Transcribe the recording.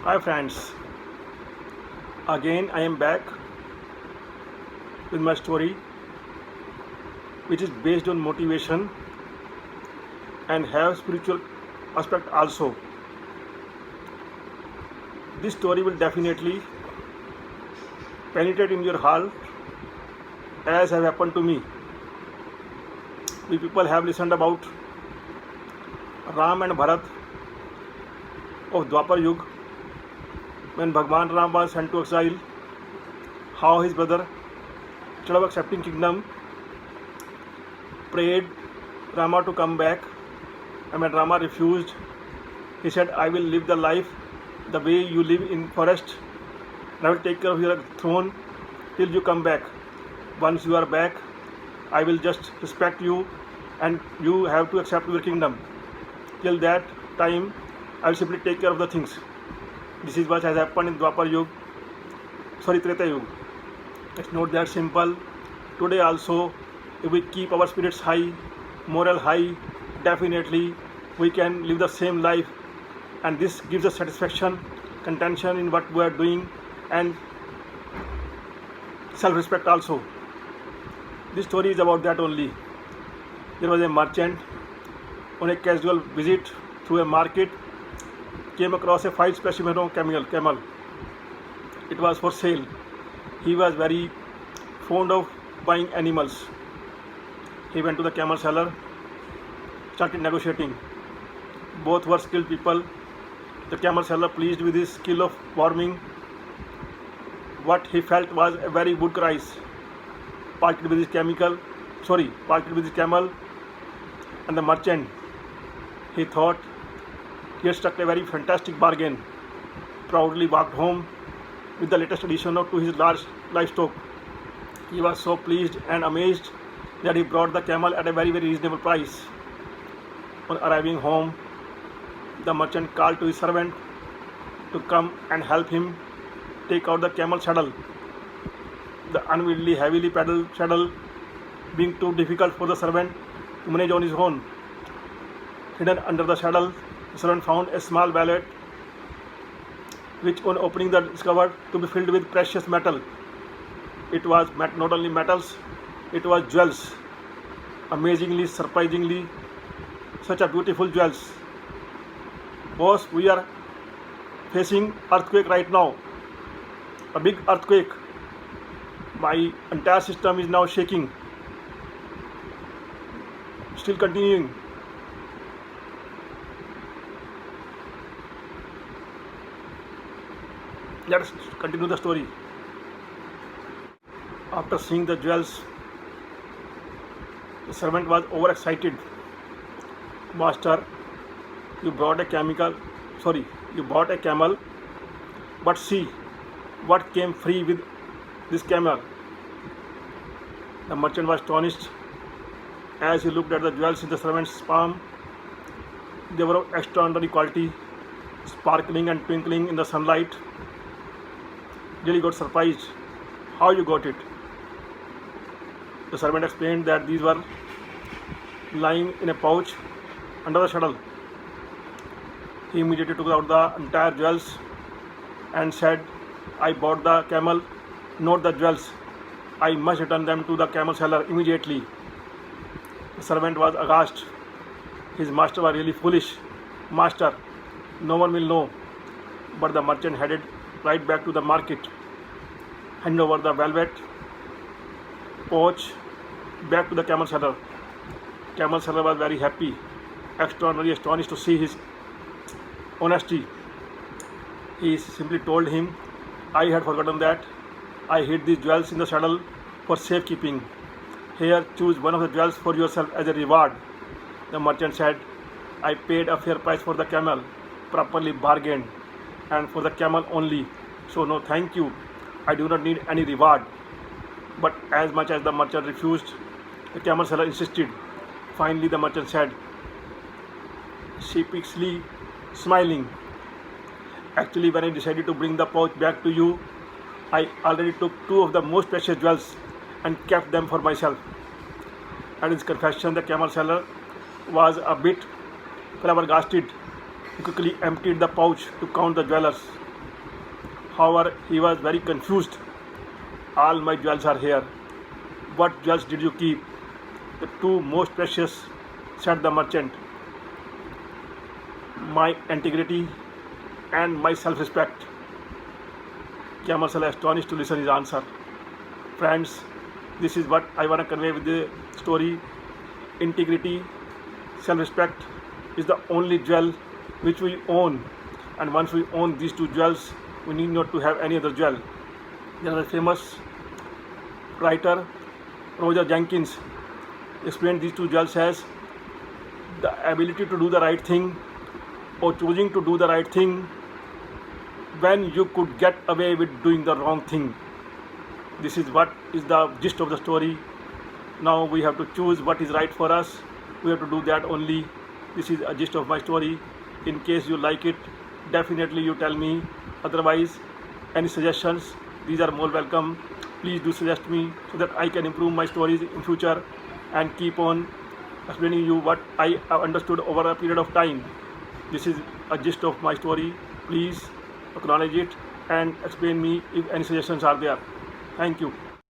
Hi friends, again I am back with my story which is based on motivation and have spiritual aspect also. This story will definitely penetrate in your heart as have happened to me. We people have listened about Ram and Bharat of Dwapar Yug when Bhagwan Ram was sent to exile, how his brother instead of accepting kingdom prayed Rama to come back, and when Rama refused, he said, I will live the life the way you live in forest, and I will take care of your throne till you come back. Once you are back, I will just respect you and you have to accept your kingdom. Till that time, I will simply take care of the things. This is what has happened in Dwapar Yug, Treta Yug. It's not that simple. Today also, if we keep our spirits high, moral high, definitely we can live the same life, and this gives us satisfaction, contention in what we are doing, and self-respect also. This story is about that only. There was a merchant on a casual visit through a market, came across a fine specimen of camel. It was for sale. He was very fond of buying animals. He went to the camel seller, started negotiating. Both were skilled people. The camel seller, pleased with his skill of warming, what he felt was a very good price, parked with his camel, and the merchant, he thought he had struck a very fantastic bargain. Proudly walked home with the latest addition to his large livestock. He was so pleased and amazed that he brought the camel at a very, very reasonable price. On arriving home, the merchant called to his servant to come and help him take out the camel saddle. The unwieldy, heavily paddled saddle being too difficult for the servant to manage on his own. Hidden under the saddle, the servant found a small wallet, which on opening the discovered to be filled with precious metal. It was not only metals, it was jewels. Amazingly, surprisingly, such a beautiful jewels. Boss, we are facing earthquake right now, a big earthquake. My entire system is now shaking. Still continuing. Let us continue the story. After seeing the jewels, the servant was overexcited. Master, you brought a camel, but see what came free with this camel. The merchant was astonished as he looked at the jewels in the servant's palm. They were of extraordinary quality, sparkling and twinkling in the sunlight. Really got surprised. How you got it? The servant explained that these were lying in a pouch under the saddle. He immediately took out the entire jewels and said, I bought the camel, not the jewels. I must return them to the camel seller immediately. The servant was aghast. His master was really foolish. Master, no one will know. But the merchant headed right back to the market, handed over the velvet pouch back to the camel seller. Camel seller was very happy, extraordinarily astonished to see his honesty. He simply told him, I had forgotten that. I hid these jewels in the saddle for safekeeping. Here, choose one of the jewels for yourself as a reward. The merchant said, I paid a fair price for the camel, properly bargained, and for the camel only. So no thank you. I do not need any reward. But as much as the merchant refused, the camel seller insisted. Finally, the merchant said, sheepishly smiling, actually, when I decided to bring the pouch back to you, I already took two of the most precious jewels and kept them for myself. At his confession, the camel seller was a bit flabbergasted. He quickly emptied the pouch to count the jewels. However, he was very confused. All my jewels are here. What jewels did you keep? The two most precious, said the merchant. My integrity and my self-respect. Camel was astonished to listen his answer. Friends, this is what I want to convey with the story. Integrity, self-respect is the only jewel which we own, and once we own these two jewels, we need not to have any other jewel. There is a famous writer, Roger Jenkins, explained these two jewels as the ability to do the right thing or choosing to do the right thing when you could get away with doing the wrong thing. This is what is the gist of the story. Now we have to choose what is right for us. We have to do that only. This is a gist of my story. In case you like it, definitely you tell me. Otherwise, any suggestions, these are more welcome. Please do suggest me so that I can improve my stories in future and keep on explaining you what I have understood over a period of time. This is a gist of my story. Please acknowledge it and explain me if any suggestions are there. Thank you.